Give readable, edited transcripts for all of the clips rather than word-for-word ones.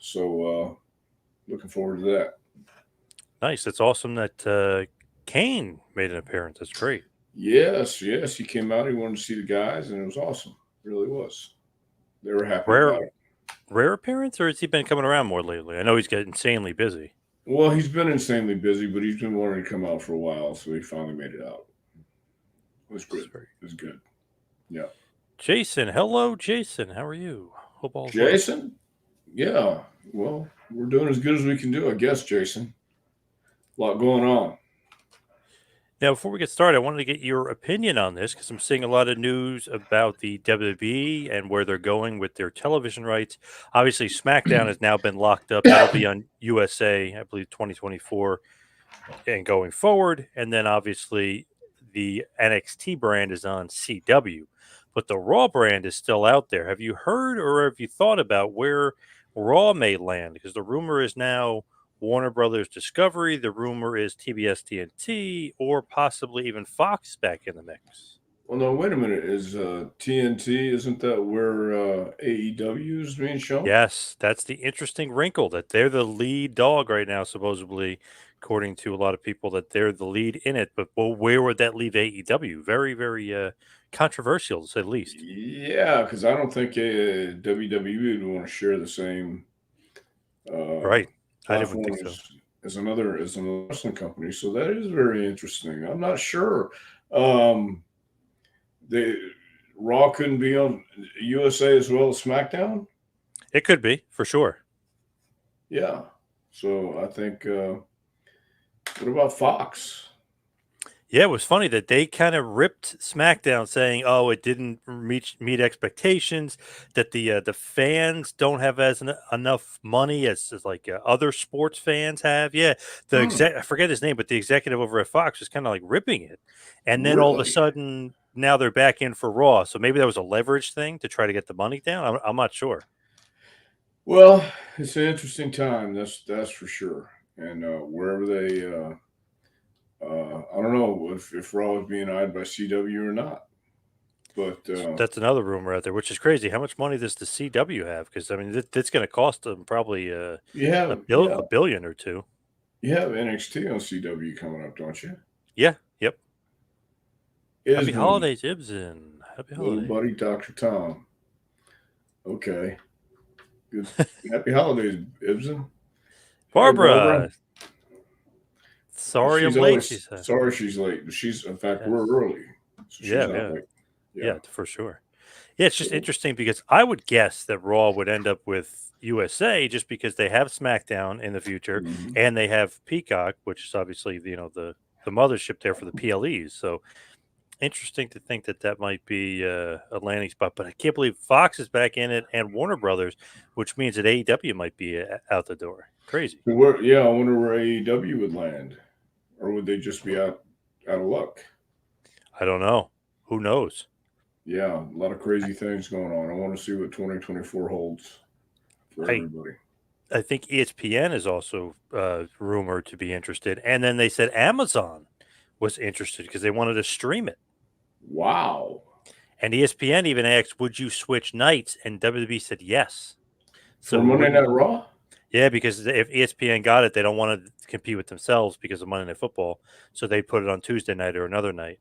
So looking forward to that. Nice. It's awesome that Kane made an appearance. That's great. Yes, he came out. He wanted to see the guys, and it was awesome. It really was. They were happy Rare, about it. rare appearance, or has he been coming around more lately? I know he's getting insanely busy. Well, he's been insanely busy, but he's been wanting to come out for a while, so he finally made it out. It was good. That's very It was good. Yeah. Jason, hello, Jason. How are you? Hope all's well. Jason? Yeah. Well, we're doing as good as we can do, I guess, Jason. A lot going on. Now, before we get started, I wanted to get your opinion on this because I'm seeing a lot of news about the WWE and where they're going with their television rights. Obviously, SmackDown has now been locked up. That'll be on USA, I believe, 2024 and going forward. And then obviously, the NXT brand is on CW, but the Raw brand is still out there. Have you heard or have you thought about where Raw may land? Because the rumor is now Warner Brothers Discovery. The rumor is TBS TNT or possibly even Fox back in the mix. Well, no, wait a minute. Is TNT, isn't that where AEW is being shown? Yes, that's the interesting wrinkle that they're the lead dog right now, supposedly, according to a lot of people, that they're the lead in it. But well, where would that leave AEW? Very, very controversial to say the least. Yeah, because I don't think WWE would want to share the same uh, Right. I didn't platform think so. as another wrestling company. So that is very interesting. I'm not sure. Um, they Raw couldn't be on USA as well as SmackDown. It could be, for sure. Yeah. So I think. What about Fox? Yeah, it was funny that they kind of ripped SmackDown, saying, "Oh, it didn't meet expectations. That the fans don't have enough money as like other sports fans have." Yeah, Hmm. I forget his name, but the executive over at Fox was kind of like ripping it, and then all of a Really? sudden now they're back in for Raw. So maybe that was a leverage thing to try to get the money down. I'm not sure. Well, it's an interesting time. That's for sure. And wherever they, I don't know if Raw is being eyed by CW or not. But That's another rumor out there, which is crazy. How much money does the CW have? Because I mean, that's going to cost them probably you have a billion or two. you have NXT on CW coming up, don't you? Yeah. Yep. Happy Isman, holidays, Ibsen. Happy little holidays. buddy, Dr. Tom. Okay, good. Happy holidays, Ibsen. Hey, Barbara. Barbara. Sorry She's I'm late, always she said. sorry she's late. She's in fact Yes. we're early, so she's Yeah, not yeah. late. Yeah. Yeah, for sure. Yeah, it's just So interesting because I would guess that Raw would end up with USA just because they have SmackDown in the future mhm. and they have Peacock, which is obviously the mothership there for the PLEs. So interesting to think that that might be a landing spot, but I can't believe Fox is back in it and Warner Brothers, which means that AEW might be out the door. Crazy. Yeah, I wonder where AEW would land, or would they just be out of luck? I don't know. Who knows? Yeah, a lot of crazy things going on. I want to see what 2024 holds for I everybody. I think ESPN is also rumored to be interested, and then they said Amazon was interested because they wanted to stream it. Wow. And ESPN even asked, "Would you switch nights?" And WWE said yes. For So it Monday wouldn't. Night Raw? Yeah, because if ESPN got it, they don't want to compete with themselves because of Monday Night Football, so they put it on Tuesday night or another night.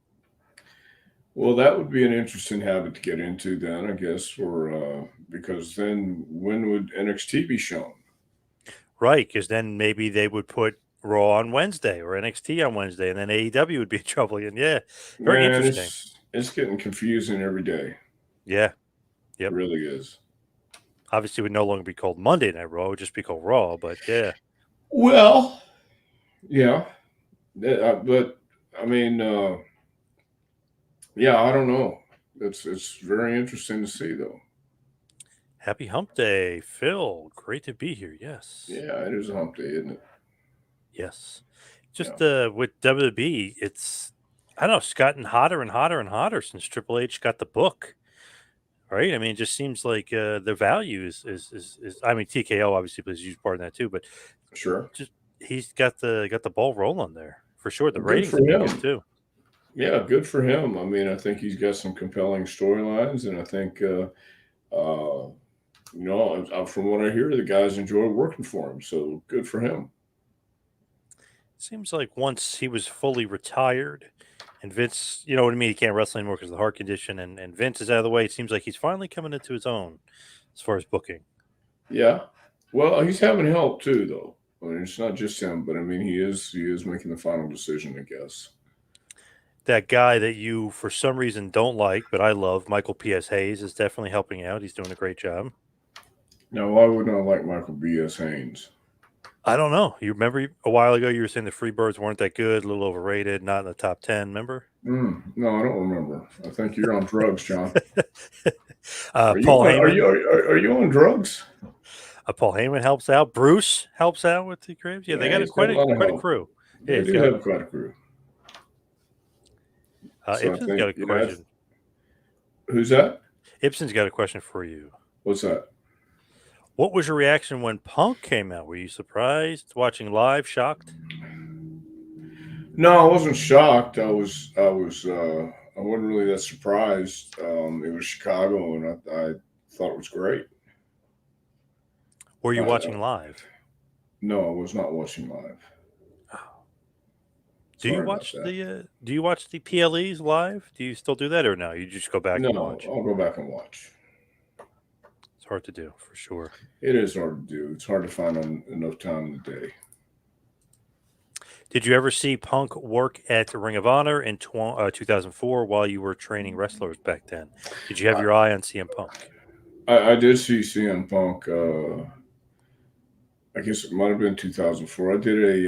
Well, that would be an interesting habit to get into then, I guess, for because then when would NXT be shown? Right, because then maybe they would put Raw on Wednesday or NXT on Wednesday, and then AEW would be in trouble. And yeah, very Man, interesting. it's getting confusing every day. Yeah, It yep. really is. Obviously, it would no longer be called Monday Night Raw; it would just be called Raw. But yeah, Well, yeah, but I mean, yeah, I don't know. It's very interesting to see though. happy Hump Day, Phil. Great to be here. Yes, Yeah, it is a hump day, isn't it? yes. Yeah. Just with WWE, it's I don't know, it's gotten hotter and hotter and hotter since Triple H got the book. Right? I mean, it just seems like the value is. I mean, TKO obviously plays a huge part in that too, but Sure. just he's got the ball rolling there for sure. The Well, good ratings for have been good him. too. Yeah, good for him. I mean, I think he's got some compelling storylines, and I think uh, From what I hear, the guys enjoy working for him. So good for him. Seems like once he was fully retired and Vince, you know what I mean? He can't wrestle anymore because of the heart condition, and Vince is out of the way. It seems like he's finally coming into his own as far as booking. Yeah. Well, he's having help too, though. I mean, it's not just him, but I mean, he is making the final decision, I guess. That guy that you, for some reason, don't like, but I love, Michael P.S. Hayes, is definitely helping out. He's doing a great job. Now, why would not like Michael B.S. Haynes? I don't know. You remember a while ago you were saying the Freebirds weren't that good, a little overrated, not in the top 10, remember? No, I don't remember. I think you're on drugs, John. Are you Paul on, are Heyman. you are you on drugs? Paul Heyman helps out. Bruce helps out with the Cribs. Yeah, they Yeah, got he's got a lot of quite a help. crew. Yeah, They he's do got. have quite a crew. So I Ibsen's got think, a question. who's that? Ibsen's got a question for you. What's that? What was your reaction when Punk came out? Were you surprised, watching live, shocked? No, I wasn't shocked. I wasn't really that surprised. It was Chicago, and I thought it was great. Were you I, watching live? no, I was not watching live. Sorry about that. Do you watch the PLEs live? Do you still do that or no? You just go back and No, watch. I'll go back and watch. It's hard to do for sure. It is hard to do. It's hard to find enough time in the day. Did you ever see Punk work at Ring of Honor in 2004 while you were training wrestlers back then? Did you have I, your eye on CM Punk? I did see CM Punk. I guess it might have been 2004. I did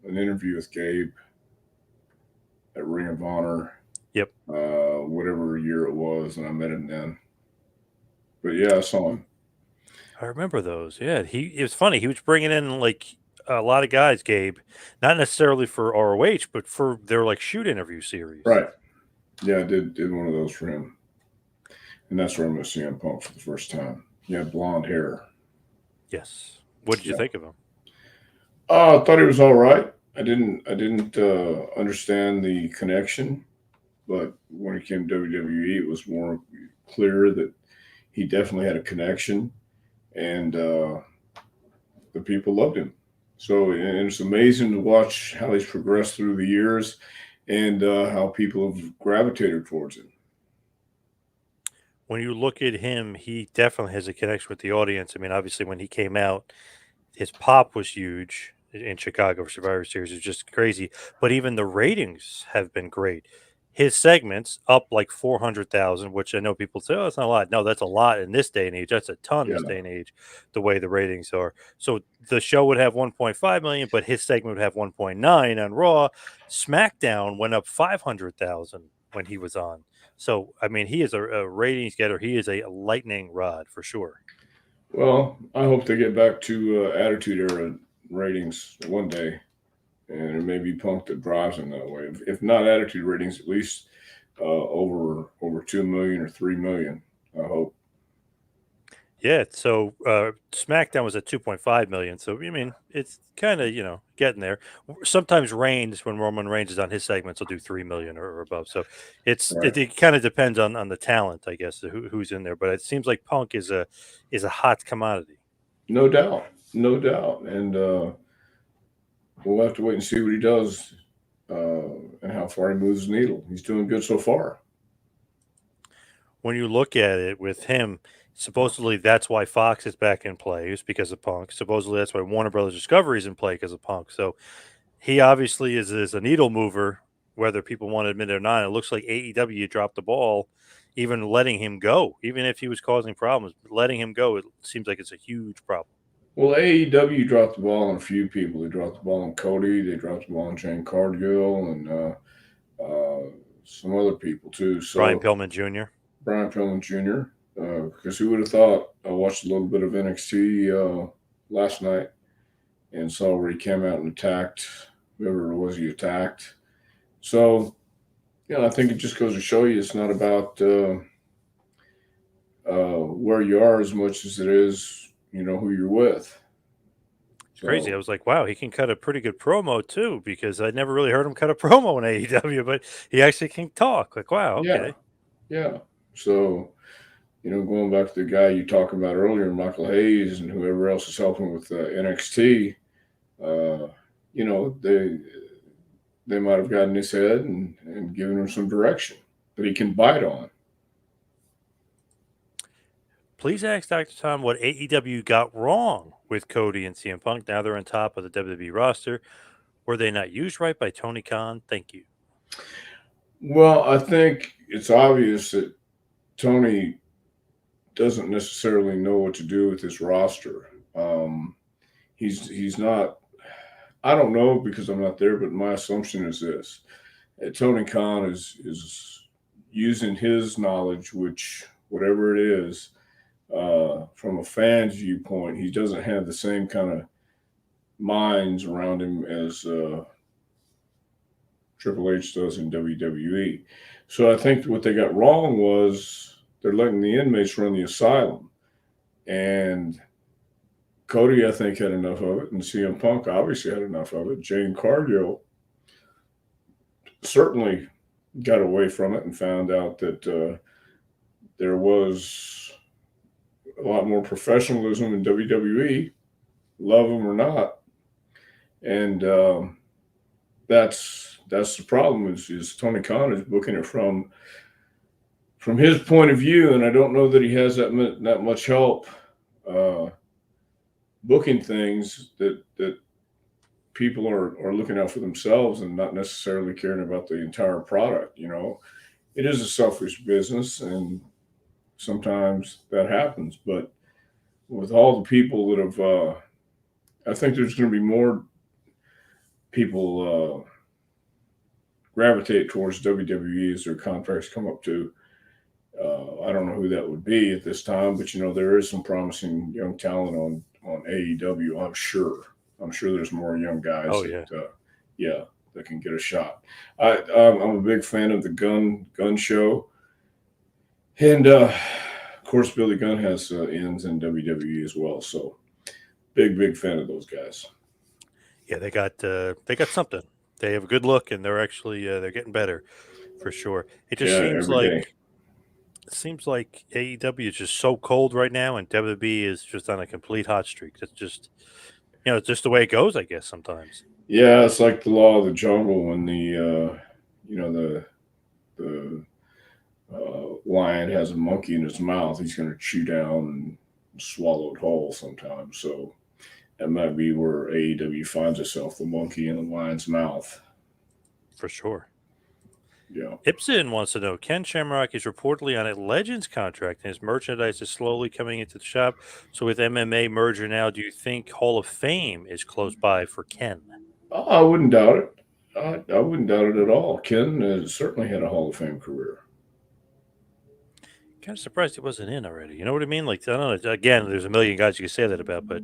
an interview with Gabe at Ring of Honor. Yep. Whatever year it was, and I met him then. But yeah, I saw him. I remember those. Yeah, it was funny. He was bringing in like a lot of guys, Gabe, not necessarily for ROH, but for their like shoot interview series. Right. Yeah, I did one of those for him, and that's where I met CM Punk for the first time. He had blonde hair. Yes. What did you Yeah. think of him? I thought he was all right. I didn't understand the connection, but when it came to WWE, it was more clear that he definitely had a connection, and the people loved him. So, and it's amazing to watch how he's progressed through the years, and how people have gravitated towards him. When you look at him, he definitely has a connection with the audience. I mean, obviously, when he came out, his pop was huge in Chicago for Survivor Series. It was just crazy. But even the ratings have been great. His segments up like 400,000, which I know people say, oh, that's not a lot. No, that's a lot in this day and age. That's a ton in Yeah. this day and age, the way the ratings are. So the show would have 1.5 million, but his segment would have 1.9 on Raw. SmackDown went up 500,000 when he was on. So, I mean, he is a ratings getter. He is a lightning rod for sure. Well, I hope they get back to Attitude Era ratings one day, and it may be Punk that drives them that way. If not Attitude ratings, at least over 2 million or 3 million. I hope. Yeah, so SmackDown was at 2.5 million. So I mean, it's kind of getting there. Sometimes Reigns, when Roman Reigns is on his segments, will do 3 million or above. So Right. it kind of depends on the talent, I guess, who's in there. But it seems like Punk is a hot commodity. No doubt, no doubt, and we'll have to wait and see what he does, and how far he moves the needle. He's doing good so far. When you look at it with him, supposedly that's why Fox is back in play, is because of Punk. Supposedly that's why Warner Brothers Discovery is in play because of Punk. So he obviously is a needle mover, whether people want to admit it or not. It looks like AEW dropped the ball, even letting him go, even if he was causing problems. Letting him go, it seems like it's a huge problem. Well, AEW dropped the ball on a few people. They dropped the ball on Cody. They dropped the ball on Jane Cargill and some other people too. Brian So Pillman Jr. Brian Pillman Jr. Because who would have thought? I watched a little bit of NXT last night and saw where he came out and attacked whoever it was he attacked. So, I think it just goes to show you it's not about where you are as much as it is, who you're with. Crazy. I So, was like, wow, he can cut a pretty good promo too, because I never really heard him cut a promo in AEW, but he actually can talk. Like, wow, yeah, okay. yeah. So, Going back to the guy you talked about earlier, Michael Hayes, and whoever else is helping with NXT, uh, they might have gotten his head and given him some direction that he can bite on. Please ask Dr. Tom what AEW got wrong with Cody and CM Punk. Now they're on top of the WWE roster. Were they not used right by Tony Khan? Thank you. Well, I think it's obvious that Tony doesn't necessarily know what to do with his roster. He's not. I don't know because I'm not there, but my assumption is this: Tony Khan is using his knowledge, which whatever it is, from a fan's viewpoint, he doesn't have the same kind of minds around him as Triple H does in WWE. So I think what they got wrong was they're letting the inmates run the asylum, and Cody, I think, had enough of it, and CM Punk obviously had enough of it. Jane Cargill certainly got away from it and found out that there was a lot more professionalism in WWE, love them or not, and that's the problem. Is Tony Khan is booking it from his point of view, and I don't know that he has that much help booking things that people are looking out for themselves and not necessarily caring about the entire product. It is a selfish business, and sometimes that happens. But with all the people that have, I think there's going to be more people gravitate towards WWE as their contracts come up to. I don't know who that would be at this time, but there is some promising young talent on AEW. I'm sure. I'm sure there's more young guys. Oh yeah, that can get a shot. I'm a big fan of the Gun show, and of course Billy Gunn has ends in WWE as well. So big fan of those guys. yeah. They got something. They have a good look, and they're actually they're getting better for sure. It just Every day. seems like AEW is just so cold right now, and WWE is just on a complete hot streak. It's just it's just the way it goes, I guess. Sometimes. Yeah, it's like the law of the jungle when the lion has a monkey in his mouth. He's going to chew down and swallow it whole sometimes. So that might be where AEW finds itself, the monkey in the lion's mouth. For sure. Yeah. Ibsen wants to know, Ken Shamrock is reportedly on a Legends contract and his merchandise is slowly coming into the shop. So with MMA merger now, do you think Hall of Fame is close by for Ken? I wouldn't doubt it. I wouldn't doubt it at all. Ken certainly had a Hall of Fame career. Kind of surprised he wasn't in already. You know what I mean? Like, I don't know. Again, there's a million guys you could say that about, but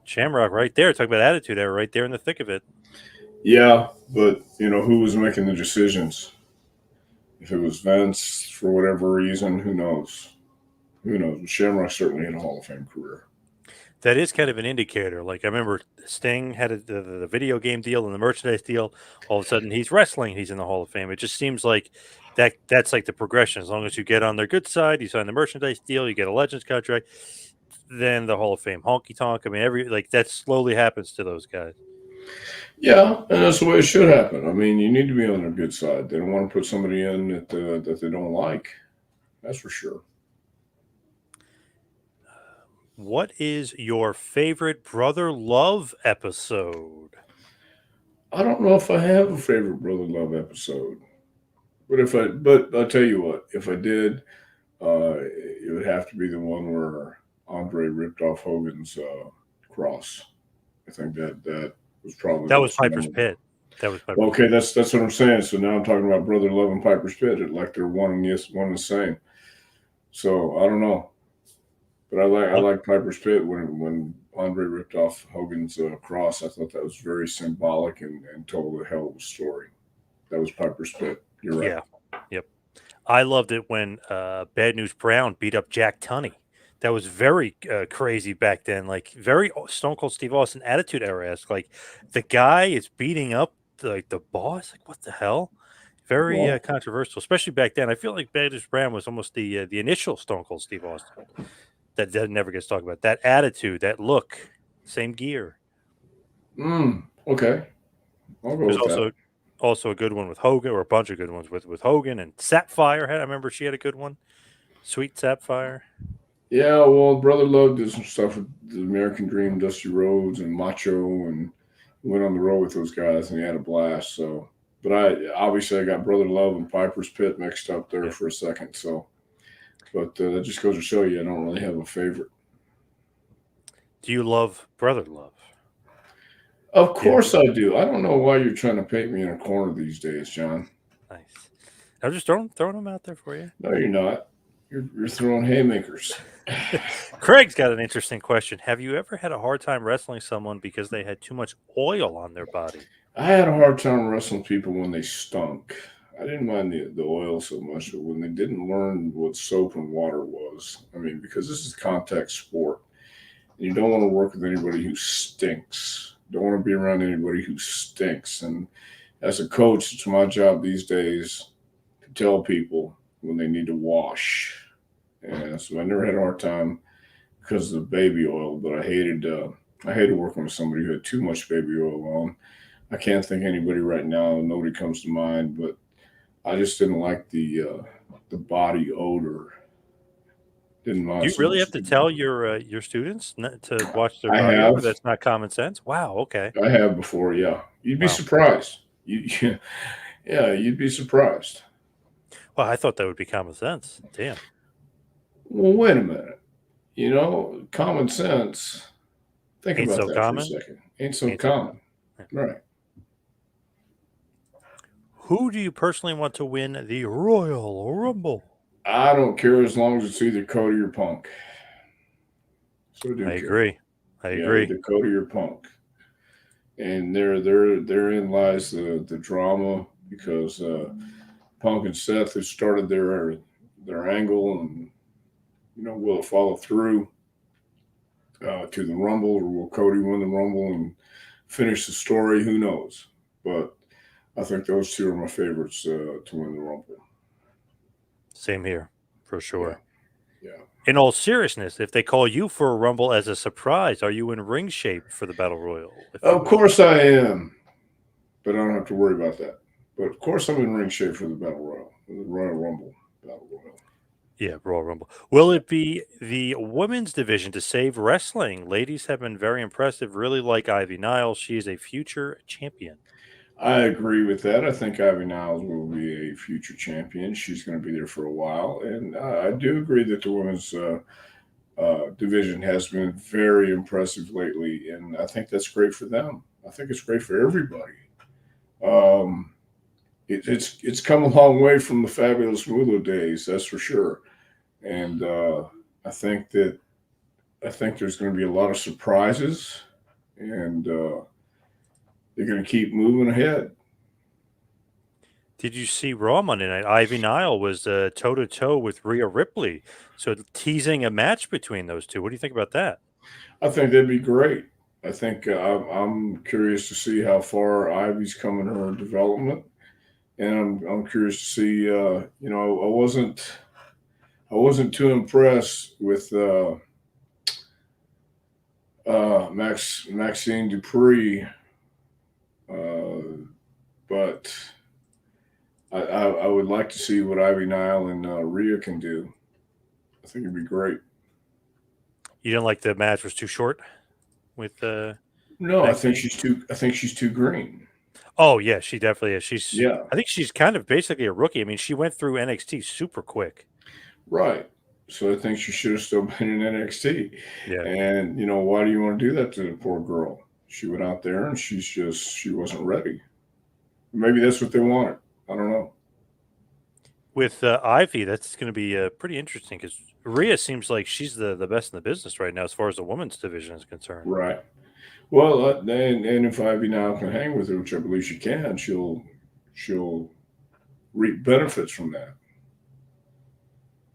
Shamrock right there, talk about Attitude Era, right there in the thick of it. Yeah, but who was making the decisions? If it was Vince for whatever reason, who knows? Who knows? Shamrock certainly had a Hall of Fame career. That is kind of an indicator. Like I remember Sting had the video game deal and the merchandise deal. All of a sudden, he's wrestling. He's in the Hall of Fame. It just seems like that's like the progression. As long as you get on their good side, you sign the merchandise deal, you get a Legends contract, then the Hall of Fame honky tonk. I mean, that slowly happens to those guys. Yeah, and that's the way it should happen. I mean, you need to be on their good side. They don't want to put somebody in that they don't like. That's for sure. What is your favorite Brother Love episode? I don't know if I have a favorite Brother Love episode, but I'll tell you what, if I did, it would have to be the one where Andre ripped off Hogan's cross. I think that was probably that was Piper's Pit. That was Piper's okay. Pit. That's what I'm saying. So now I'm talking about Brother Love and Piper's Pit, like they're one and the same. So I don't know. But I like Piper's Pit when Andre ripped off Hogan's cross. I thought that was very symbolic and told a hell of a story. That was Piper's Pit. You're right. Yeah. Yep. I loved it when Bad News Brown beat up Jack Tunney. That was very crazy back then. Like very Stone Cold Steve Austin Attitude Era esque. Like the guy is beating up the boss. Like what the hell? Very Well, controversial, especially back then. I feel like Bader's Brown was almost the initial Stone Cold Steve Austin. That never gets talked about. That attitude, that look, same gear. okay, I'll go There's with that. also a good one with Hogan, or a bunch of good ones with Hogan and Sapphire. I remember she had a good one. Sweet Sapphire. Yeah, well, Brother Love did some stuff with the American Dream, Dusty Rhodes, and Macho, and went on the road with those guys, and he had a blast. So, but I got Brother Love and Piper's Pit mixed up there Yeah. for a second. So, but that just goes to show you, I don't really have a favorite. Do you love Brother Love? Of Yeah. course I do. I don't know why you're trying to paint me in a corner these days, John. Nice. I'm just throwing them out there for you. No, you're not. You're throwing haymakers. Craig's got an interesting question. Have you ever had a hard time wrestling someone because they had too much oil on their body? I had a hard time wrestling people when they stunk. I didn't mind the oil so much, but when they didn't learn what soap and water was, I mean, because this is contact sport, and you don't want to work with anybody who stinks. Don't want to be around anybody who stinks. And as a coach, it's my job these days to tell people when they need to wash. And so I never had a hard time because of the baby oil, but I hated working with somebody who had too much baby oil on. I can't think of anybody right now. Nobody comes to mind, but I just didn't like the body odor. Didn't Do mind you so really much. have to tell your students to watch their I body odor? have, That's not common sense. Wow. Okay. I have before. Yeah, you'd be Wow. surprised. Yeah, you'd be surprised. Well, I thought that would be common sense. Damn. Well, wait a minute. Common sense. Think Ain't about so that for a common. second. Ain't so Ain't so common, common. Yeah. right? Who do you personally want to win the Royal Rumble? I don't care as long as it's either Cody or Punk. So I do I care. agree. I Yeah, agree. either Cody or Punk. And therein lies the drama because Punk and Seth have started their angle, and will it follow through to the Rumble, or will Cody win the Rumble and finish the story? Who knows? But I think those two are my favorites to win the Rumble. Same here, for Yeah, sure. yeah. In all seriousness, if they call you for a Rumble as a surprise, are you in ring shape for the Battle Royal, if you Of will? course I am, but I don't have to worry about that. But of course I'm in ring shape for the Battle Royal, the Royal Rumble Battle Royal. Yeah, Royal Rumble. Will it be the women's division to save wrestling? Ladies have been very impressive. Really like Ivy Niles. She is a future champion. I agree with that. I think Ivy Niles will be a future champion. She's going to be there for a while, and I do agree that the women's division has been very impressive lately, and I think that's great for them. I think it's great for everybody. Um, it's come a long way from the fabulous Mulo days, that's for sure. And I think that I think there's going to be a lot of surprises, and they're going to keep moving ahead. Did you see Raw Monday night? Ivy Nile was toe to toe with Rhea Ripley, so teasing a match between those two. What do you think about that? I think that'd be great. I think I'm curious to see how far Ivy's come in her development, and I'm curious to see. I wasn't too impressed with Maxine Dupree, but I would like to see what Ivy Nile and Rhea can do. I think it'd be great. You didn't like the match was too short with No, I think Maxine? she's too. I think she's too green. Oh yeah, she definitely is. Yeah, I think she's kind of basically a rookie. I mean, she went through NXT super quick. right. So I think she should have still been in NXT. Yeah. And why do you want to do that to the poor girl? She went out there and she wasn't ready. Maybe that's what they wanted. I don't know. With Ivy, that's going to be pretty interesting because Rhea seems like she's the best in the business right now as far as the women's division is concerned. Right. Well, and if Ivy now can hang with her, which I believe she can, she'll reap benefits from that.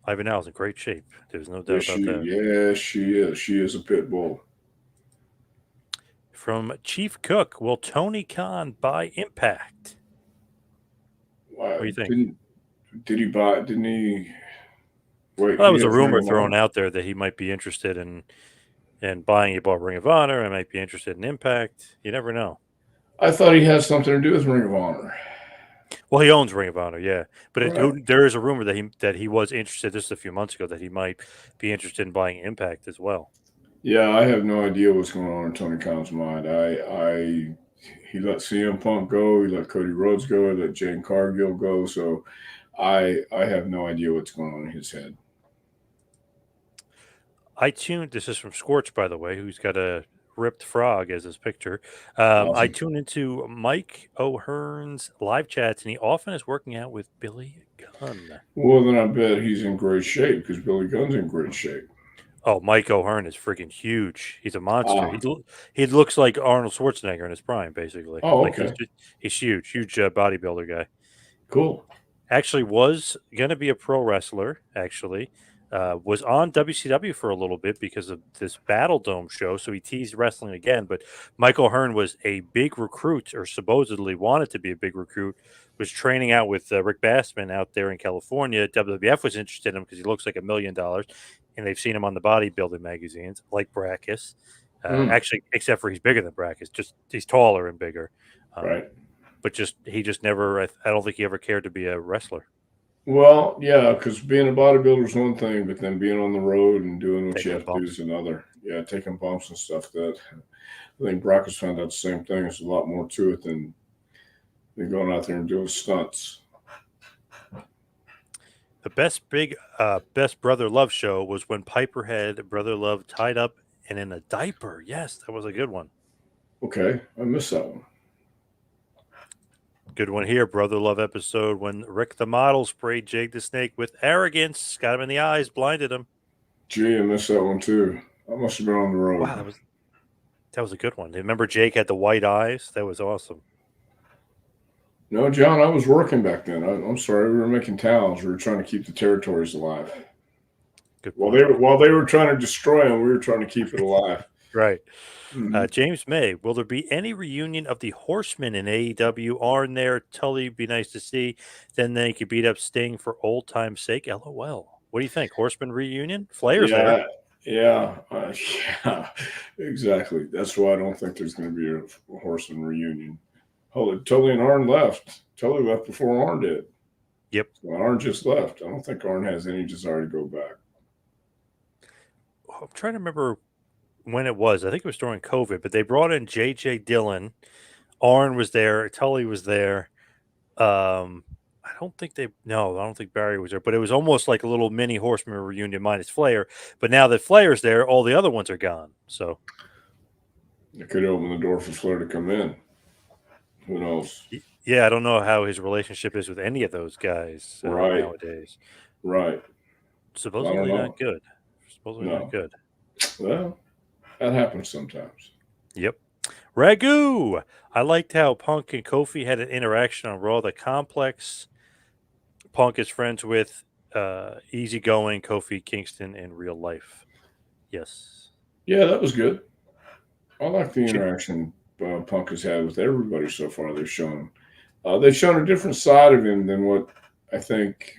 Ivy now is in great shape. There's no doubt Yes, about that. she is. She is a pit bull. From Chief Cook, will Tony Khan buy Impact? What do you think? Did he buy? Didn't he? Wait, Well, that he was a has Ring rumor of thrown Honor. out there that he might be interested in buying above Ring of Honor. I might be interested in Impact. You never know. I thought he had something to do with Ring of Honor. Well, he owns Ring of Honor, yeah. But Right. there is a rumor that he was interested just a few months ago that he might be interested in buying Impact as well. Yeah, I have no idea what's going on in Tony Khan's mind. He let CM Punk go, he let Cody Rhodes go, he let Jane Cargill go. So I have no idea what's going on in his head. This is from Scorch, by the way, who's got a ripped frog as his picture. I Awesome. tune into Mike O'Hearn's live chats, and he often is working out with Billy Gunn. Well, then I bet he's in great shape because Billy Gunn's in great shape. Oh, Mike O'Hearn is freaking huge. He's a monster. Ah, He looks like Arnold Schwarzenegger in his prime, basically. oh, Like okay, he's huge bodybuilder guy. cool. Actually was going to be a pro wrestler. Actually, was on WCW for a little bit because of this Battle Dome show. So he teased wrestling again. But Michael Hearn was a big recruit, or supposedly wanted to be a big recruit. Was training out with Rick Bassman out there in California. WWF was interested in him because he looks like $1 million, and they've seen him on the bodybuilding magazines like Brackus. Mm, Actually, except for he's bigger than Brackus. Just he's taller and bigger. Um, right. but he just never. I don't think he ever cared to be a wrestler. Well, yeah, because being a bodybuilder is one thing, but then being on the road and doing what you Taking have to do bumps. is another. Yeah, taking bumps and stuff. That I think Brock has found out the same thing. There's a lot more to it than going out there and doing stunts. The best brother love show was when Piper had brother love tied up and in a diaper. Yes, that was a good one. Okay, I missed that one. Good one here. Brother love episode when Rick the model sprayed Jake the Snake with arrogance, got him in the eyes, blinded him. Gee, I missed that one too. I must have been on the road. Wow, that was a good one. Remember Jake had the white eyes? That was awesome. No, John, I was working back then. I'm sorry, we were making towels. We were trying to keep the territories alive. Good While point. they were trying to destroy them, we were trying to keep it alive. Right. Mm-hmm. James May, will there be any reunion of the Horsemen in AEW? Aren't there? Tully be nice to see. Then they could beat up Sting for old time's sake. LOL. What do you think? Horseman reunion? Flair's there. Yeah, yeah, yeah, exactly. That's why I don't think there's going to be a Horseman reunion. Holy, Tully and Arn left. Tully left before Arn did. Yep. So Arn just left. I don't think Arn has any desire to go back. I'm trying to remember when it was. I think it was during COVID, but they brought in JJ Dillon. Arn was there. Tully was there. I don't think I don't think Barry was there, but it was almost like a little mini Horseman reunion minus Flair. But now that Flair's there, all the other ones are gone. So It could open the door for Flair to come in. Who knows? yeah, I don't know how his relationship is with any of those guys Right, nowadays. right. I don't Supposedly not know. good. Supposedly not No. good. Well, that happens sometimes. Yep. Ragu. I liked how Punk and Kofi had an interaction on Raw. The complex Punk is friends with easygoing Kofi Kingston in real life. Yes. Yeah, that was good. I like the J- interaction Punk has had with everybody so far. They've shown a different side of him than what I think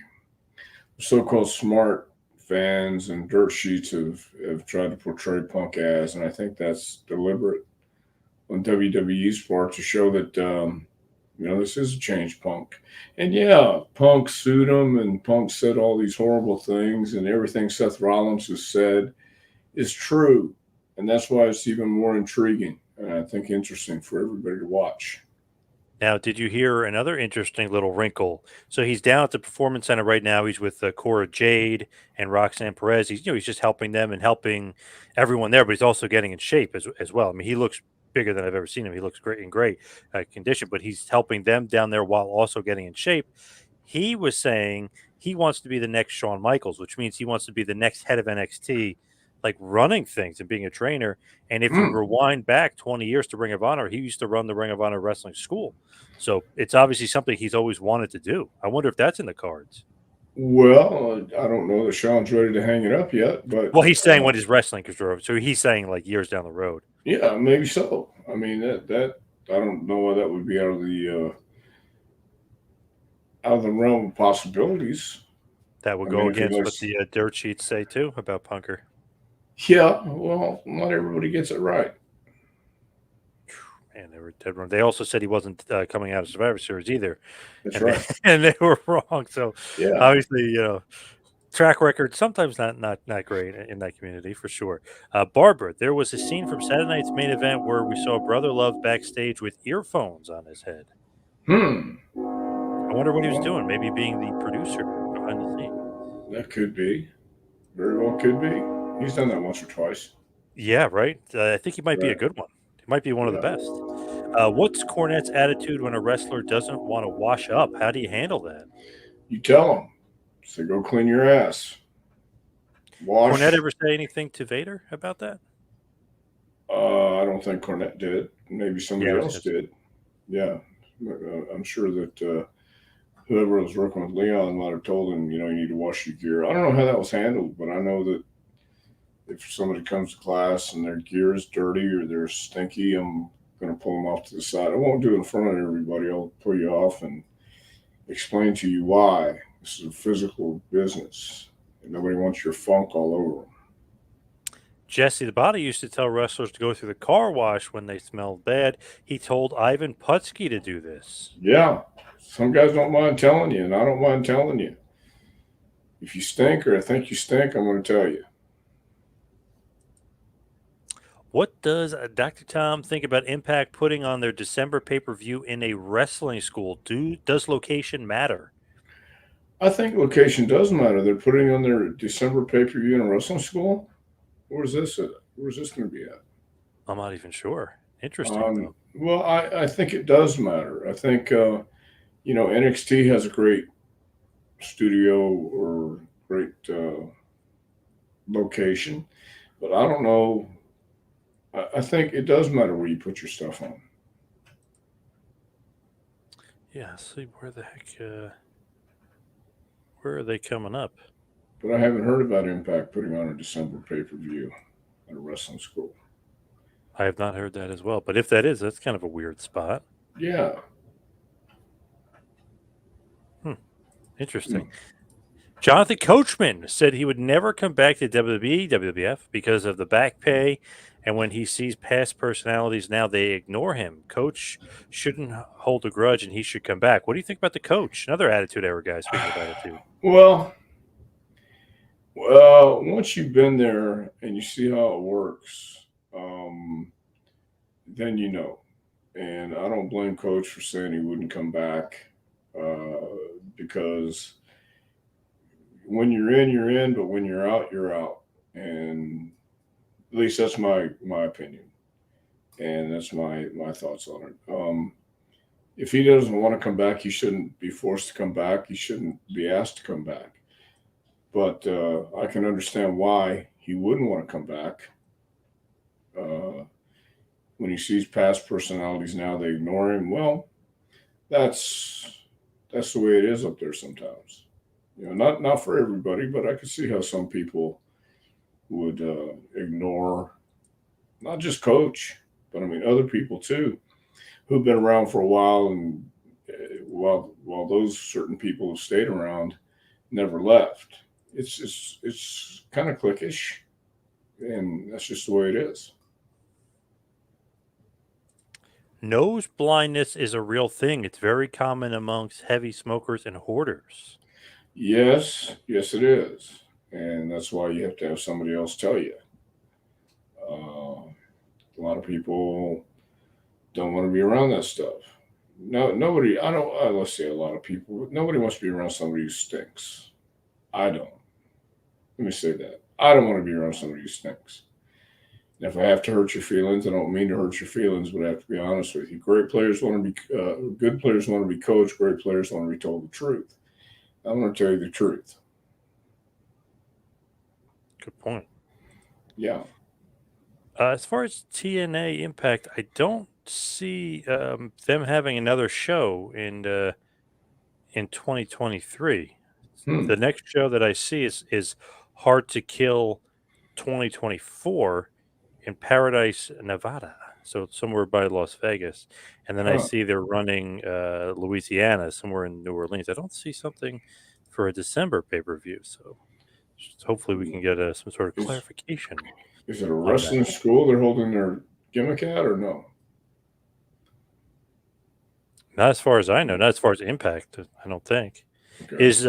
so-called smart fans and dirt sheets have tried to portray Punk as, and I think that's deliberate on WWE's part to show that this is a changed Punk. And yeah, Punk sued him, and Punk said all these horrible things, and everything Seth Rollins has said is true, and that's why it's even more intriguing and I think interesting for everybody to watch. Now, did you hear another interesting little wrinkle? So he's down at the Performance Center right now. He's with Cora Jade and Roxanne Perez. He's just helping them and helping everyone there, but he's also getting in shape as well. I mean, he looks bigger than I've ever seen him. He looks great condition, but he's helping them down there while also getting in shape. He was saying he wants to be the next Shawn Michaels, which means he wants to be the next head of NXT, like running things and being a trainer. And if you Mm. rewind back 20 years to Ring of Honor, he used to run the Ring of Honor wrestling school. So it's obviously something he's always wanted to do. I wonder if that's in the cards. Well, I don't know that Sean's ready to hang it up yet, but Well, he's saying when his wrestling career, so he's saying like years down the road. yeah, maybe so. I mean that I don't know why that would be out of the out of the realm of possibilities. That would I mean, go if he against what likes, the dirt sheets say too about Punker. yeah, well, not everybody gets it right. Man, they were dead wrong. They also said he wasn't coming out of Survivor Series either, That's and they, right. and they were wrong. So Yeah. obviously, track record sometimes not great in that community for sure. Barbara, there was a scene from Saturday night's main event where we saw Brother Love backstage with earphones on his head. Hmm. I wonder what he was doing. Well, Maybe being the producer behind the scenes. that could be. Very well could be. He's done that once or twice. Yeah, right. I think he might be a Right. good one. He might be one of the Yeah. best. What's Cornette's attitude when a wrestler doesn't want to wash up? How do you handle that? You tell him. Say, go clean your ass. Cornette Wash. ever say anything to Vader about that? I don't think Cornette did. Maybe Yeah, I somebody was else gonna say. did. Yeah. I'm sure that whoever was working with Leon might have told him, you need to wash your gear. I don't know how that was handled, but I know that if somebody comes to class and their gear is dirty or they're stinky, I'm going to pull them off to the side. I won't do it in front of everybody. I'll pull you off and explain to you why. This is a physical business. And nobody wants your funk all over them. Jesse the Body used to tell wrestlers to go through the car wash when they smelled bad. He told Ivan Putski to do this. Yeah, some guys don't mind telling you, and I don't mind telling you. If you stink or I think you stink, I'm going to tell you. What does Dr. Tom think about Impact putting on their December pay-per-view in a wrestling school? Does location matter? I think location does matter. They're putting on their December pay per view in a wrestling school. Where's this at? Where's this going to be at? I'm not even sure. Interesting though. Well, I think it does matter. I think NXT has a great studio or great location, but I don't know. I think it does matter where you put your stuff on. Yeah, see where the heck where are they coming up? But I haven't heard about Impact putting on a December pay per view at a wrestling school. I have not heard that as well. But if that is, that's kind of a weird spot. Yeah. Interesting. Hmm. Jonathan Coachman said he would never come back to WWE, WWF because of the back pay. And when he sees past personalities now, they ignore him. Coach shouldn't hold a grudge and he should come back. What do you think about the coach? Another Attitude Era guy, speaking of attitude. Well, once you've been there and you see how it works, then you know. And I don't blame Coach for saying he wouldn't come back uh, because when you're in, you're in, but when you're out, you're out. And at least that's my opinion, and that's my thoughts on it. If he doesn't want to come back, he shouldn't be forced to come back. He shouldn't be asked to come back. But I can understand why he wouldn't want to come back. Uh, when he sees past personalities now, they ignore him. Well, that's that's the way it is up there sometimes. Not for everybody, but I can see how some people would ignore not just coach, but I mean other people too, who've been around for a while, and while those certain people who stayed around never left. It's kind of cliquish, and that's just the way it is. Nose blindness is a real thing. It's very common amongst heavy smokers and hoarders. Yes, yes, it is, and that's why you have to have somebody else tell you. A lot of people don't want to be around that stuff. No, nobody. I don't. Let's say a lot of people, but nobody wants to be around somebody who stinks. I don't. Let me say that. I don't want to be around somebody who stinks. And if I have to hurt your feelings, I don't mean to hurt your feelings, but I have to be honest with you. Great players want to be, good players want to be coached. Great players want to be told the truth. I'm going to tell you the truth. Good point. Yeah. As far as TNA Impact, I don't see them having another show in 2023. Hmm. The next show that I see is Hard to Kill 2024 in Paradise, Nevada. so it's somewhere by Las Vegas. And then I Huh. see they're running Louisiana, somewhere in New Orleans. I don't see something for a December pay-per-view, so hopefully we can get some sort of Is clarification is it a on that. wrestling school they're holding their gimmick at, or no? Not as far as I know, not as far as Impact, I don't think. Okay. Is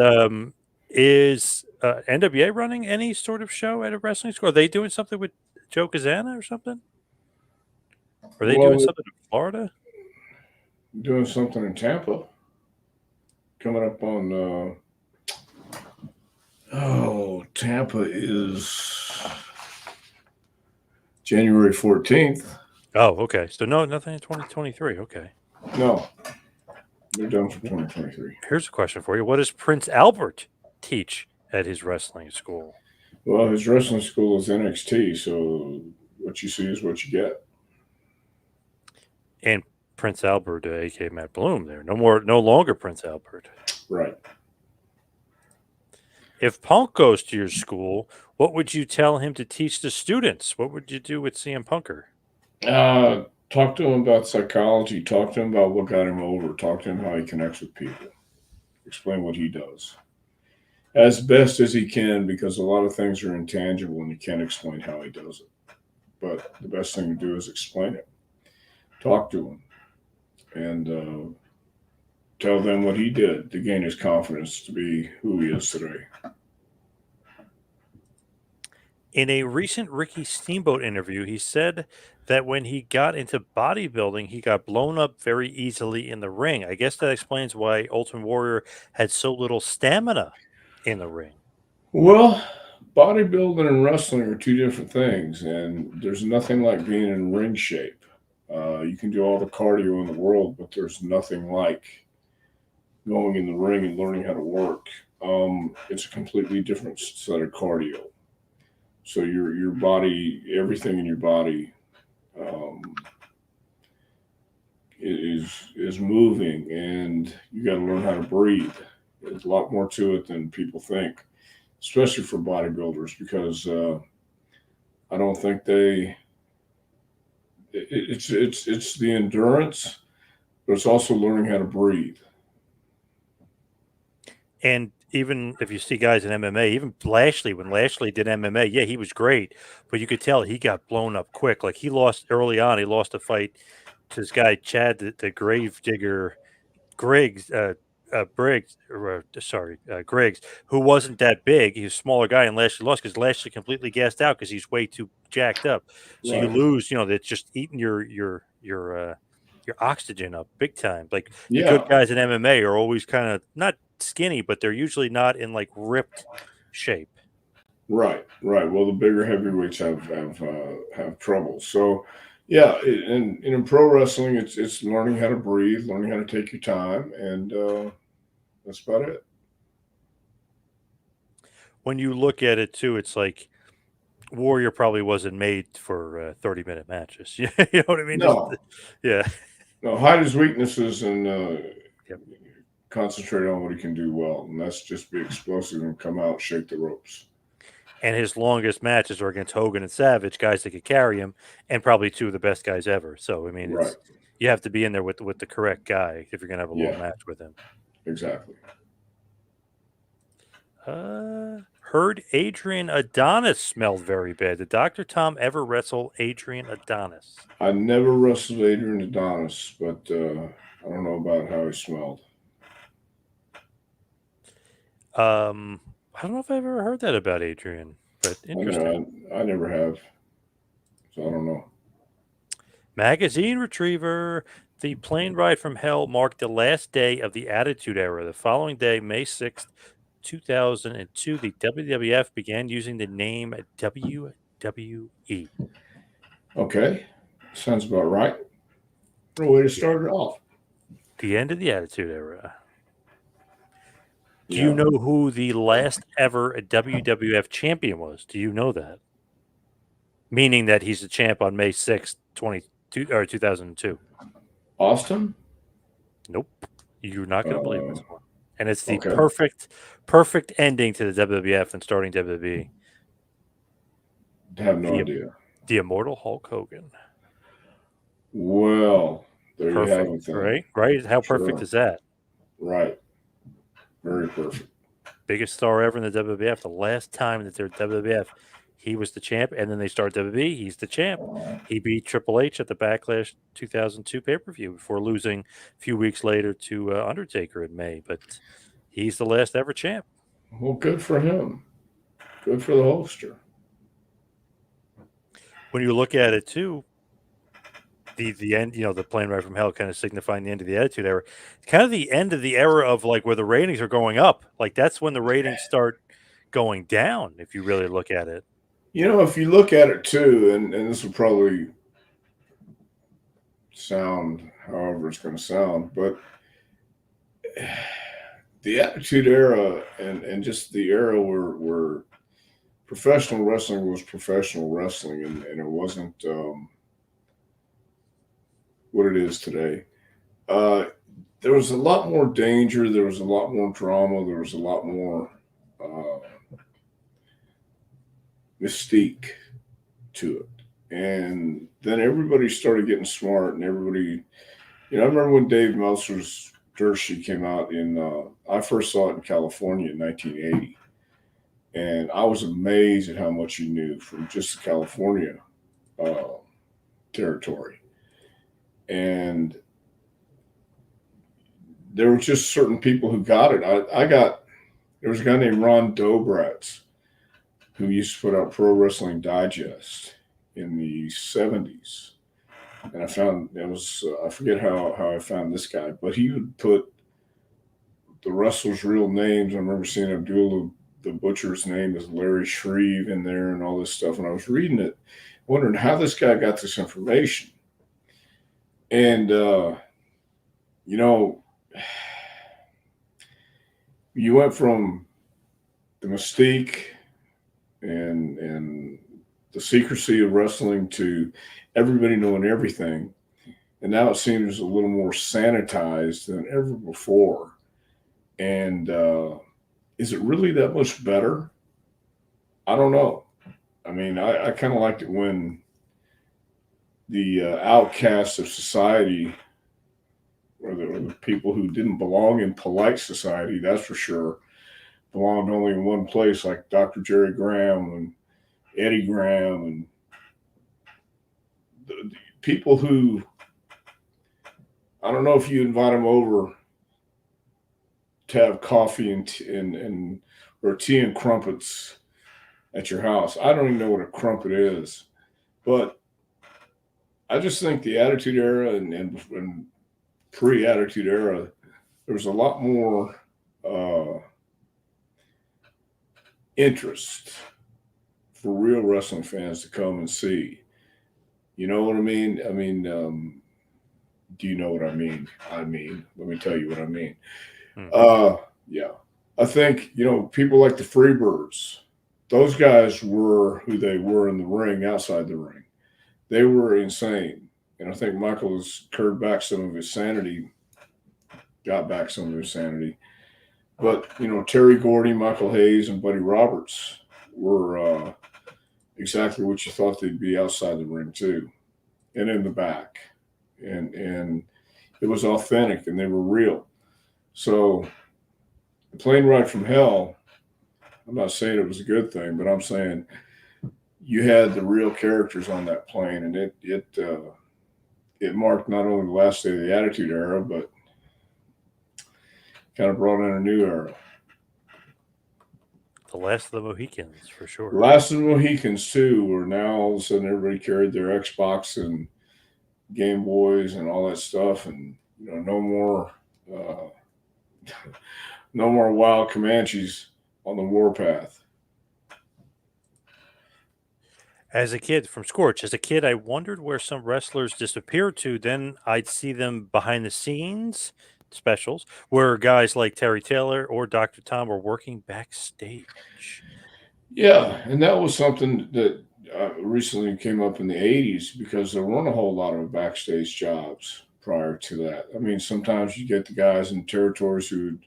NWA running any sort of show at a wrestling school? Are they doing something with Joe Kazana or something? Are they doing Well, something in Florida? they're doing something in Tampa coming up on. Tampa is January 14th. Oh, okay. So no, nothing in 2023. Okay. No, they're done for 2023. Here's a question for you. What does Prince Albert teach at his wrestling school? Well, his wrestling school is NXT, so what you see is what you get. And Prince Albert, aka Matt Bloom, there. No longer Prince Albert. Right. If Punk goes to your school, what would you tell him to teach the students? What would you do with CM Punker? Talk to him about psychology. Talk to him about what got him over. Talk to him how he connects with people. Explain what he does as best as he can, because a lot of things are intangible and you can't explain how he does it. But the best thing to do is explain it. Talk to him and tell them what he did to gain his confidence to be who he is today. In a recent Ricky Steamboat interview, he said that when he got into bodybuilding, he got blown up very easily in the ring. I guess that explains why Ultimate Warrior had so little stamina in the ring. Well, bodybuilding and wrestling are two different things, and there's nothing like being in ring shape. You can do all the cardio in the world, but there's nothing like going in the ring and learning how to work. It's a completely different set of cardio. So your body, everything in your body, um, is moving, and you got to learn how to breathe. There's a lot more to it than people think, especially for bodybuilders, because I don't think it's the endurance, but it's also learning how to breathe. And even if you see guys in MMA, even Lashley, when Lashley did MMA, yeah, he was great, but you could tell he got blown up quick. Like he lost early on. He lost a fight to this guy, Chad, the grave digger Griggs, Griggs, who wasn't that big. He was a smaller guy, and Lashley lost because Lashley completely gassed out because he's way too jacked up. So you Right. lose, that's just eating your oxygen up big time. Like the good Yeah. guys in MMA are always kind of not skinny, but they're usually not in like ripped shape. Right. Right. Well, the bigger heavyweights have trouble. So, yeah, in pro wrestling, it's learning how to breathe, learning how to take your time, and that's about it. When you look at it too, it's like Warrior probably wasn't made for 30-minute matches. You know what I mean? No, Yeah. no, hide his weaknesses and Yep. concentrate on what he can do well, and that's just be explosive and come out, shake the ropes. And his longest matches are against Hogan and Savage, guys that could carry him, and probably two of the best guys ever. So I mean, Right. you have to be in there with the correct guy if you're gonna have a long Yeah. match with him. Exactly. Heard Adrian Adonis smelled very bad. Did Dr. Tom ever wrestle Adrian Adonis? I never wrestled Adrian Adonis, but I don't know about how he smelled. I don't know if I've ever heard that about Adrian, but interesting. I never have, so I don't know. Magazine Retriever. The plane ride from hell marked the last day of the Attitude Era. The following day, May 6th, 2002, the WWF began using the name WWE. Okay, sounds about right. What a way to start it off. The end of the Attitude Era. Do Yeah. you know who the last ever WWF champion was? Do you know that? Meaning that he's the champ on May 6th, 2002. Austin? Nope. You're not going to believe this one. And it's the Okay. perfect ending to the WWF and starting WWE. I have no idea. The Immortal Hulk Hogan. you have perfect, with them. right? Right? How perfect Sure. is that? Right. Very perfect. Biggest star ever in the WWF. The last time that they're WWF, he was the champ, and then they start WWE. He's the champ. He beat Triple H at the Backlash 2002 pay-per-view before losing a few weeks later to Undertaker in May. But he's the last ever champ. Well, good for him. Good for the holster. When you look at it too, the end, the plane ride from hell kind of signifying the end of the Attitude Era. It's kind of the end of the era of like where the ratings are going up. Like that's when the ratings start going down. If you really look at it. If you look at it too, and this will probably sound however it's going to sound, but the Attitude Era and just the era where professional wrestling was professional wrestling and it wasn't what it is today. Uh, there was a lot more danger. There was a lot more drama. There was a lot more mystique to it. And then everybody started getting smart, and everybody, I remember when Dave Meltzer's Dirt Sheet came out I first saw it in California in 1980. And I was amazed at how much he knew from just the California uh, territory. And there were just certain people who got it. There was a guy named Ron Dobratz who used to put out Pro Wrestling Digest in the 70s. And I found I forget how I found this guy, but he would put the wrestlers' real names. I remember seeing Abdullah the Butcher's name is Larry Shreve in there and all this stuff. And I was reading it, wondering how this guy got this information. And, you went from the mystique and the secrecy of wrestling to everybody knowing everything. And now it seems a little more sanitized than ever before. And is it really that much better? I don't know. I mean, I kind of liked it when the outcasts of society, or the people who didn't belong in polite society, that's for sure, belonged only in one place, like Dr. Jerry Graham and Eddie Graham, and the people who, I don't know if you invite them over to have coffee and or tea and crumpets at your house. I don't even know what a crumpet is, but I just think the Attitude Era and pre-Attitude Era, there was a lot more interest for real wrestling fans to come and see. You know what I mean? I mean, do you know what I mean? Let me tell you what I mean. Yeah. I think, people like the Freebirds, those guys were who they were in the ring, outside the ring. They were insane. And I think Michael has got back some of his sanity. But, Terry Gordy, Michael Hayes, and Buddy Roberts were exactly what you thought they'd be outside the ring, too, and in the back. And it was authentic, and they were real. So the plane ride from hell, I'm not saying it was a good thing, but I'm saying you had the real characters on that plane, and it marked not only the last day of the Attitude Era, but kind of brought in a new era. The last of the Mohicans, for sure. The last of the Mohicans, too, where now all of a sudden everybody carried their Xbox and Game Boys and all that stuff, and no more wild Comanches on the warpath. As a kid, from Scorch, I wondered where some wrestlers disappeared to. Then I'd see them behind the scenes specials where guys like Terry Taylor or Dr. Tom were working backstage. Yeah, and that was something that recently came up in the 80s because there weren't a whole lot of backstage jobs prior to that. I mean, sometimes you get the guys in territories who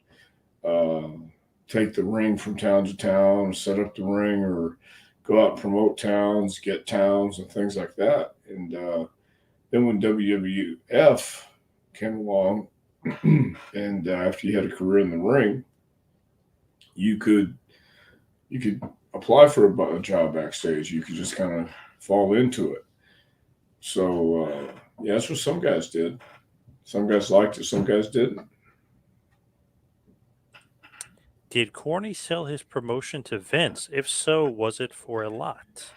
take the ring from town to town, set up the ring, or go out and promote towns, get towns, and things like that. And then when WWF came along, and after you had a career in the ring, you could you could apply for a job backstage. You could just kind of fall into it. So yeah, that's what some guys did. Some guys liked it, some guys didn't. Did Corny sell his promotion to Vince? If so, was it for a lot?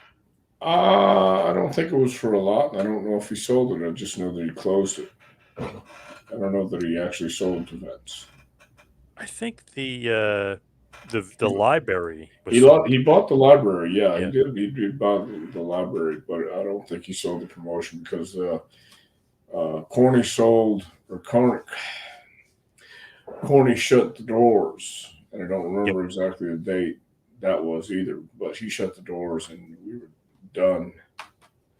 I don't think it was for a lot. I don't know if he sold it. I just know that he closed it. I don't know that he actually sold to Vince. I think the library was He sold. bought the library. Yeah, he Yeah. did. He did buy the library, but I don't think he sold the promotion because Corny sold or Corny shut the doors, and I don't Yep. remember exactly the date that was either. But he shut the doors, and we were done.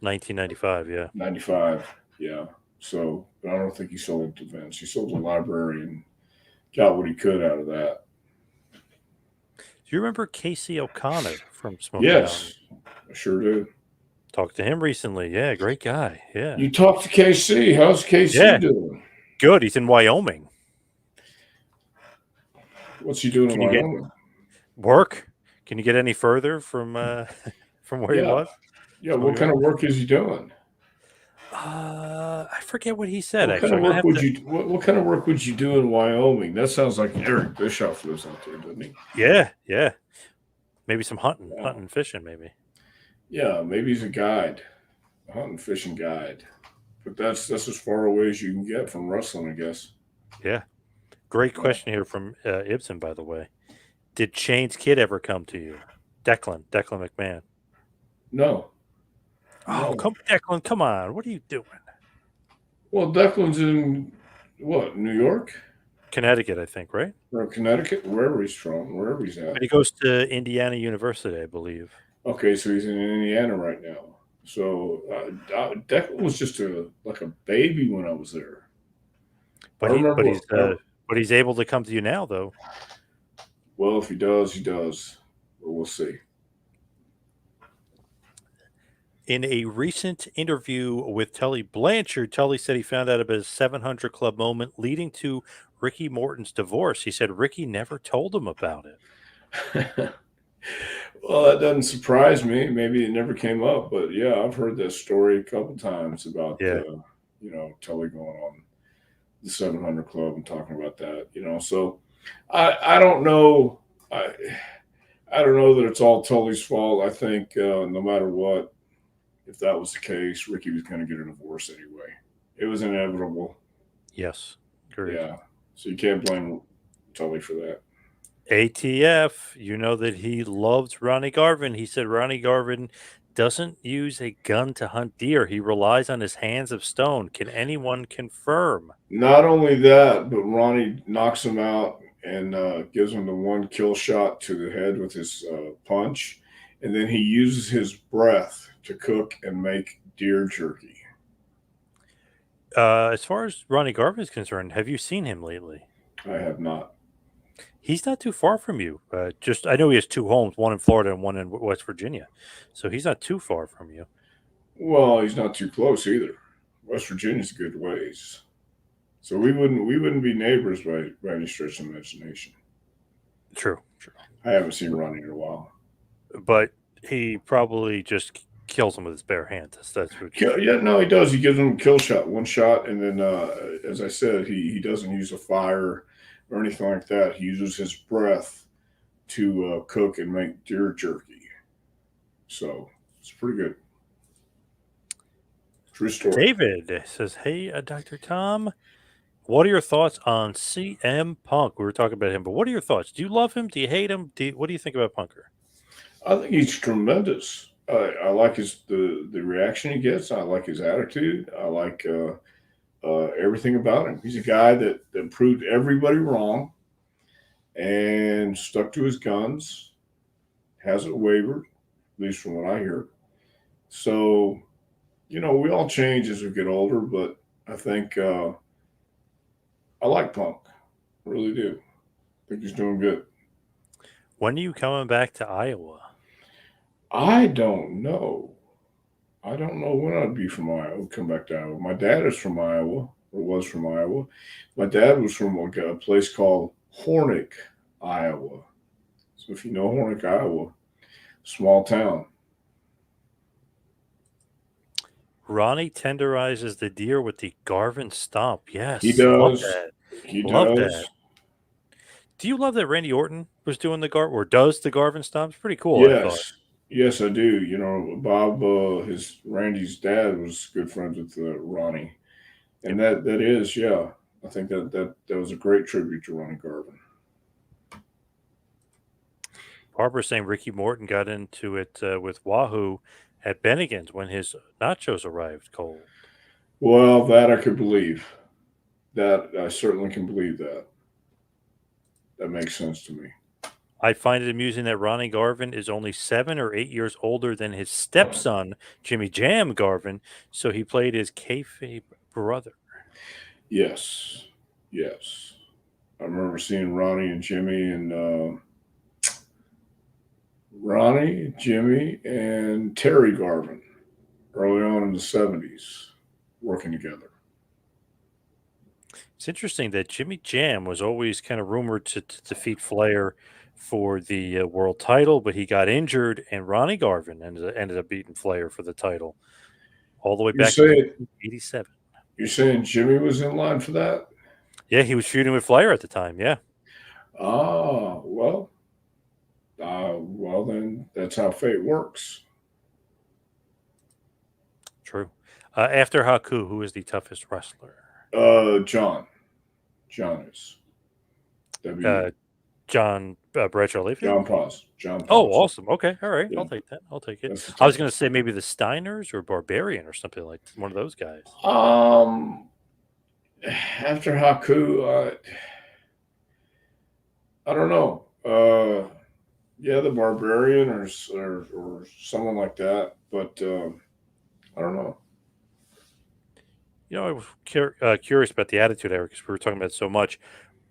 1995. Yeah. 95. Yeah. So, but I don't think he sold to Vince. He sold the library and got what he could out of that. Do you remember Casey O'Connor from Smoky Mountain? Yes, I sure did. Talked to him recently. Yeah, great guy. Yeah. You talked to KC. How's KC Yeah, doing? good. He's in Wyoming. What's he doing in Can you get Wyoming? work? Can you get any further from from where he Yeah. was? Yeah. What Smoky kind of Mountain? work is he doing? I forget what he said. What kind Actually, of I'm gonna work have would to. you what kind of work would you do in Wyoming? That sounds like Eric Bischoff lives out there, doesn't he? Yeah, yeah. Maybe some hunting, Yeah. hunting, fishing. Maybe. Yeah, maybe he's a guide, a hunting fishing guide. But that's as far away as you can get from wrestling, I guess. Yeah. Great Yeah. question here from Ibsen, by the way. Did Shane's kid ever come to you? Declan McMahon. No. Oh, No. Declan, come on. What are you doing? Well, Declan's in what, New York Connecticut, I think, right? or Connecticut, wherever he's from, wherever he's But at. he goes to Indiana University, I believe. Okay, so he's in Indiana right now. So Declan was just like a baby when I was there. I But he, but remember. he's, but he's able to come to you now, though. Well, if he does, he does. But we'll see. In a recent interview with Tully Blanchard, Tully said he found out about his 700 Club moment leading to Ricky Morton's divorce. He said Ricky never told him about it. Well, that doesn't surprise me. Maybe it never came up, but yeah, I've heard that story a couple times about Yeah. Tully going on the 700 Club and talking about that. So I don't know. I don't know that it's all Tully's fault. I think no matter what, if that was the case, Ricky was going to get a divorce anyway. It was inevitable. Yes. Agreed. Yeah. So you can't blame Tully for that. ATF, you know that he loves Ronnie Garvin. He said Ronnie Garvin doesn't use a gun to hunt deer. He relies on his hands of stone. Can anyone confirm? Not only that, but Ronnie knocks him out and gives him the one kill shot to the head with his punch. And then he uses his breath to cook and make deer jerky. As far as Ronnie Garvin is concerned, have you seen him lately? I have not. He's not too far from you. I know he has two homes, one in Florida and one in West Virginia. So he's not too far from you. Well, he's not too close either. West Virginia's a good ways. So we wouldn't be neighbors by any stretch of imagination. True. I haven't seen Ronnie in a while. But he probably just kills him with his bare hands. That's what. Yeah, no, he does. He gives him a kill shot, one shot, and then, as I said, he doesn't use a fire or anything like that. He uses his breath to cook and make deer jerky. So it's pretty good. True story. David says, "Hey, Dr. Tom, what are your thoughts on CM Punk? We were talking about him, but what are your thoughts? Do you love him? Do you hate him? What do you think about Punker?" I think he's tremendous. I like the reaction he gets. I like his attitude. I like everything about him. He's a guy that proved everybody wrong and stuck to his guns. Hasn't wavered, at least from what I hear. So, we all change as we get older, but I think I like Punk. I really do. I think he's doing good. When are you coming back to Iowa? I don't know. I don't know when I'd be from Iowa. Come back to Iowa. My dad is from Iowa. or was from Iowa. My dad was from a place called Hornick, Iowa. So if you know Hornick, Iowa, small town. Ronnie tenderizes the deer with the Garvin stomp. He Yes, love does. that. He Love that. does. Do you love that Randy Orton was doing the Gar or does the Garvin stomp? It's pretty cool, I thought. Yes. Yes, I do. You know, Bob, his Randy's dad was good friends with Ronnie, Yep. and that is, yeah. I think that was a great tribute to Ronnie Garvin. Barbara saying Ricky Morton got into it with Wahoo at Bennigan's when his nachos arrived cold. Well, that I could believe. That I certainly can believe that. That makes sense to me. I find it amusing that Ronnie Garvin is only 7 or 8 years older than his stepson, Jimmy Jam Garvin, so he played his kayfabe brother. Yes, yes. I remember seeing Ronnie and Jimmy and Ronnie, Jimmy, and Terry Garvin early on in the '70s working together. It's interesting that Jimmy Jam was always kind of rumored to defeat Flair for the world title, but he got injured, and Ronnie Garvin ended up beating Flair for the title all the way You're back in saying 1987. you're saying Jimmy was in line for that? Yeah, he was feuding with Flair at the time. Yeah, Ah, well then that's how fate works. true. After Haku, who is the toughest wrestler? John, John is Uh, W. John Bradshaw Layfield. John Oh, Paz. awesome. Okay, all right. I'll Yeah, take that. I'll take it. that's the I was going to toughest. say maybe the Steiners or Barbarian or something like one of those guys. Um, after Haku, I don't know. Yeah, the Barbarian or someone like that, but I don't know. You know, I was curious about the Attitude Era because we were talking about it so much.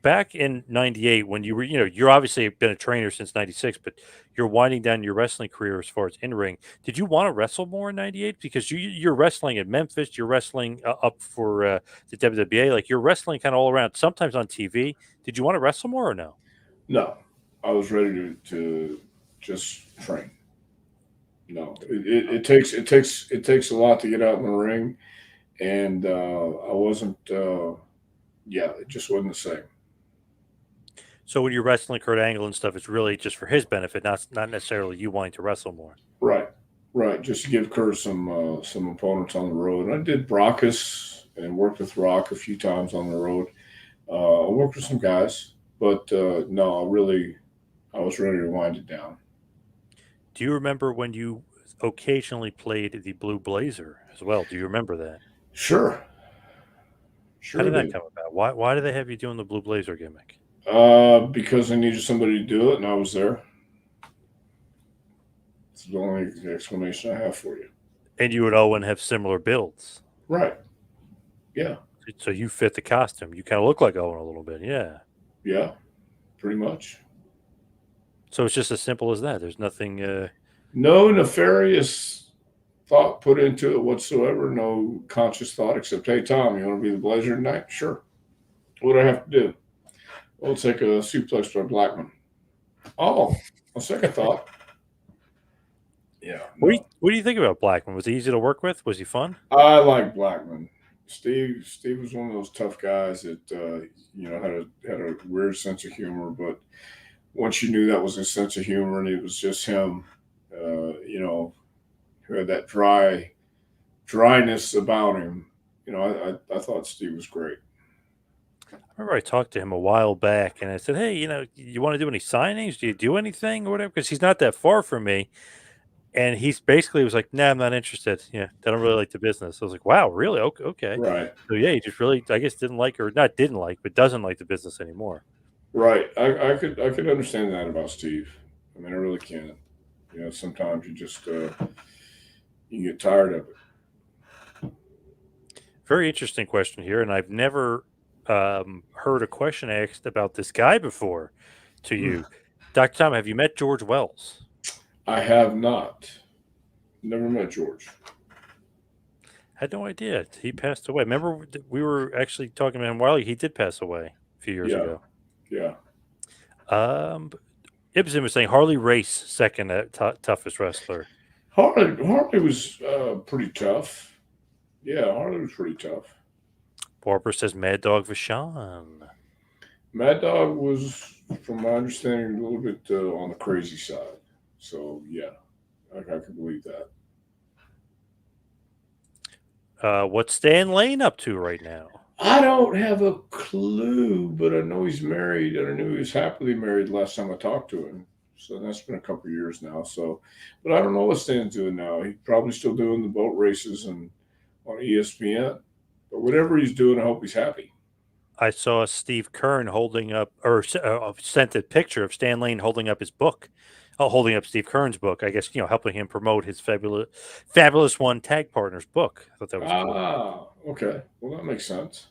Back in '98, when you were, you're obviously been a trainer since '96, but you're winding down your wrestling career as far as in ring. Did you want to wrestle more in '98? Because you're wrestling in Memphis, you're wrestling up for the WWA, like you're wrestling kind of all around, sometimes on TV. Did you want to wrestle more or no? No, I was ready to just train. No, it takes a lot to get out in the ring, and I wasn't. Yeah, it just wasn't the same. So when you're wrestling Kurt Angle and stuff, it's really just for his benefit, not necessarily you wanting to wrestle more. Right, right. Just to give Kurt some opponents on the road. And I did Brockus and worked with Rock a few times on the road. I worked with some guys, but no, I was ready to wind it down. Do you remember when you occasionally played the Blue Blazer as well? Do you remember that? Sure, How sure did I that did. come about? Why did they have you doing the Blue Blazer gimmick? Because I needed somebody to do it, and I was there. It's the only explanation I have for you. And you and Owen have similar builds. Right. Yeah. So you fit the costume. You kind of look like Owen a little bit. Yeah. Yeah. Pretty much. So it's just as simple as that. There's nothing. No nefarious thought put into it whatsoever. No conscious thought except, hey, Tom, you want to be the Blazer tonight? Sure. What do I have to do? Well, it's like a suplex by Blackman. Oh, a second thought. Yeah. No. What do you think about Blackman? Was he easy to work with? Was he fun? I like Blackman. Steve was one of those tough guys that had a weird sense of humor, but once you knew that was his sense of humor and it was just him, who had that dryness about him. I thought Steve was great. I remember I talked to him a while back, and I said, "Hey, you want to do any signings? Do you do anything or whatever?" Because he's not that far from me. And he's basically was like, "Nah, I'm not interested. Yeah, I don't really like the business." I was like, "Wow, really? Okay, okay." Right, So yeah, he just really, I guess, didn't like or not didn't like, but doesn't like the business anymore. right. I could understand that about Steve. I mean, I really can. Sometimes you just you get tired of it. Very interesting question here, and I've never heard a question asked about this guy before. To you, Dr. Tom, have you met George Wells? I have not. Never met George. Had no idea he passed away. Remember, we were actually talking about him a while ago. He did pass away a few years Yeah, ago. yeah. Ibsen was saying Harley Race second toughest wrestler. Harley was pretty tough. Yeah, Harley was pretty tough. Barbara says Mad Dog Vachon. Mad Dog was, from my understanding, a little bit on the crazy side. So yeah, I can believe that. What's Stan Lane up to right now? I don't have a clue, but I know he's married, and I knew he was happily married last time I talked to him. So that's been a couple of years now. So, but I don't know what Stan's doing now. He's probably still doing the boat races and on ESPN. But whatever he's doing, I hope he's happy. I saw Steve Kern holding up, or sent a picture of Stan Lane holding up his book, holding up Steve Kern's book. I guess helping him promote his fabulous One Tag Partners book. I thought that was cool. Ah, okay. Well, that makes sense.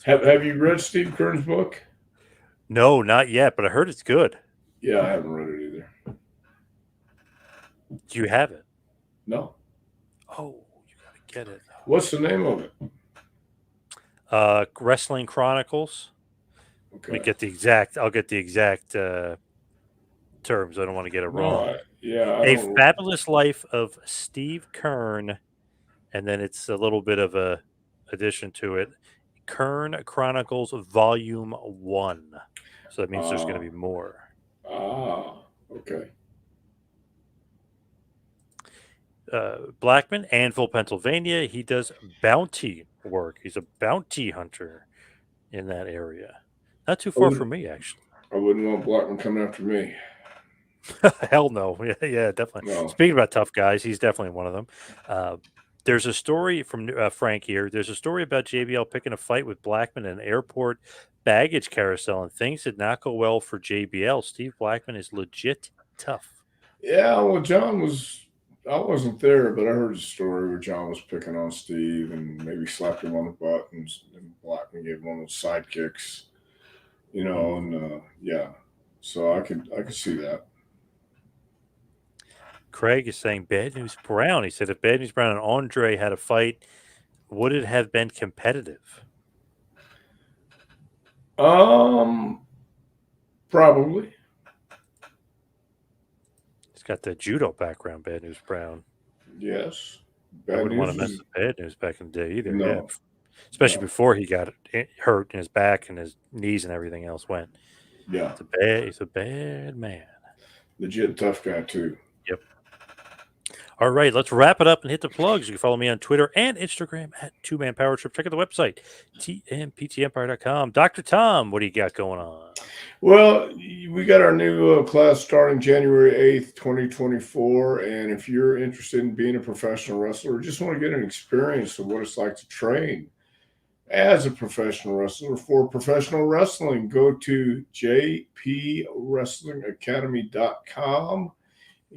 Have you read Steve Kern's book? No, not yet, but I heard it's good. Yeah, I haven't read it either. Do you have it? No. Oh, you gotta get it. What's the name of it? Wrestling Chronicles. Okay. I'll get the exact terms. I don't want to get it wrong. I Fabulous Life of Steve Kern, and then it's a little bit of a addition to it. Kern Chronicles Volume 1. So that means there's going to be more. Okay. Blackman, Anvil, Pennsylvania. He does bounty work. He's a bounty hunter in that area. Not too far from me, actually. I wouldn't want Blackman coming after me. Hell no. Yeah, definitely. No. Speaking about tough guys, he's definitely one of them. There's a story from Frank here. There's a story about JBL picking a fight with Blackman in an airport baggage carousel, and things did not go well for JBL. Steve Blackman is legit tough. Yeah, well, I wasn't there, but I heard a story where John was picking on Steve and maybe slapped him on the butt, and Blackman gave him one of those side kicks, and yeah. So I could see that. Craig is saying Bad News Brown. He said if Bad News Brown and Andre had a fight, would it have been competitive? Probably. He's got the judo background, Bad News Brown. Yes. I wouldn't want to mess with Bad News back in the day either. No. Yeah. Especially before he got hurt in his back and his knees and everything else went. Yeah. He's a bad man. Legit tough guy too. Yep. All right, let's wrap it up and hit the plugs. You can follow me on Twitter and Instagram at 2Man Power Trip. Check out the website, tmptempire.com. Dr. Tom, what do you got going on? Well, we got our new class starting January 8th, 2024. And if you're interested in being a professional wrestler, or just want to get an experience of what it's like to train as a professional wrestler for professional wrestling, go to jpwrestlingacademy.com.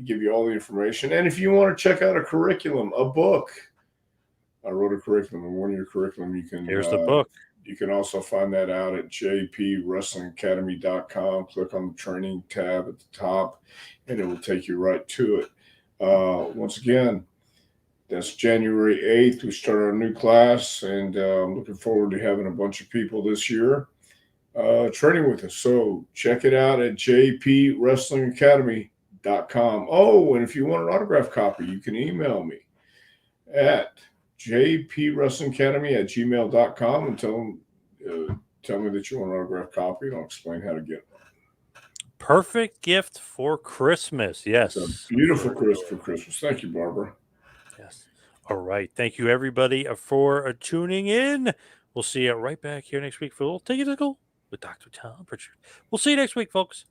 Give you all the information. And if you want to check out a curriculum, a book, I wrote a curriculum, a 1-year curriculum. Here's the book. You can also find that out at jpwrestlingacademy.com. Click on the training tab at the top, and it will take you right to it. Once again, that's January 8th. We start our new class, and I'm looking forward to having a bunch of people this year training with us. So check it out at jpwrestlingacademy.com. Oh, and if you want an autograph copy, you can email me at jpwrestlingacademy@gmail.com and tell me that you want an autograph copy, and I'll explain how to get one. Perfect gift for Christmas. Yes. It's a beautiful gift for Christmas. Thank you, Barbara. Yes. All right. Thank you, everybody, for tuning in. We'll see you right back here next week for a little Take It to Go with Dr. Tom Prichard. We'll see you next week, folks.